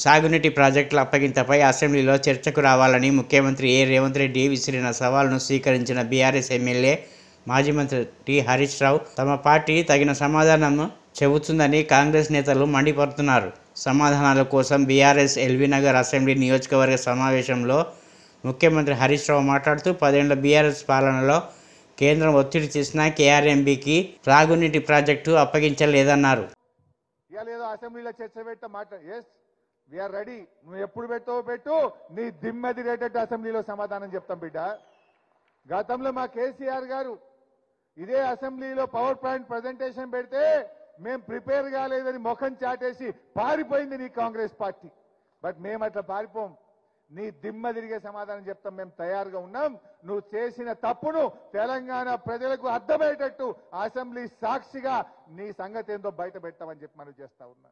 సాగునీటి ప్రాజెక్టుల అప్పగింతపై అసెంబ్లీలో చర్చకు రావాలని ముఖ్యమంత్రి రేవంత్ రెడ్డి విసిరిన సవాల్ను స్వీకరించిన బీఆర్ఎస్ ఎమ్మెల్యే మాజీ మంత్రి టి హరీష్ రావు తమ పార్టీ తగిన సమాధానం చెబుతుందని కాంగ్రెస్ నేతలు మండిపడుతున్నారు. సమాధానాల కోసం బీఆర్ఎస్ ఎల్బీనగర్ అసెంబ్లీ నియోజకవర్గ సమావేశంలో ముఖ్యమంత్రి హరీష్ రావు మాట్లాడుతూ 10 ఏళ్ల బీఆర్ఎస్ పాలనలో కేంద్రం ఒత్తిడి చేసినా కేఆర్ఎంబీకి సాగునీటి ప్రాజెక్టు అప్పగించలేదన్నారు. అసెంబ్లీలో చర్చ పెట్ట మాట వీఆర్ రెడీ, నువ్వు ఎప్పుడు పెట్టావో పెట్టు, నీ దిమ్మెది రేటట్టు అసెంబ్లీలో సమాధానం చెప్తాం బిడ్డ. గతంలో మా కేసీఆర్ గారు ఇదే అసెంబ్లీలో పవర్ పాయింట్ ప్రజెంటేషన్ పెడితే మేం ప్రిపేర్ కాలేదని ముఖం చాటేసి పారిపోయింది నీ కాంగ్రెస్ పార్టీ. బట్ మేము అట్లా పారిపోం, నీ దిమ్మ తిరిగే సమాధానం చెప్తాం, మేము తయారుగా ఉన్నాం. నువ్వు చేసిన తప్పును తెలంగాణ ప్రజలకు అర్థమయ్యేటట్టు అసెంబ్లీ సాక్షిగా నీ సంగతి ఏందో బయట పెట్టామని చెప్పి మనం చేస్తా ఉన్నాం.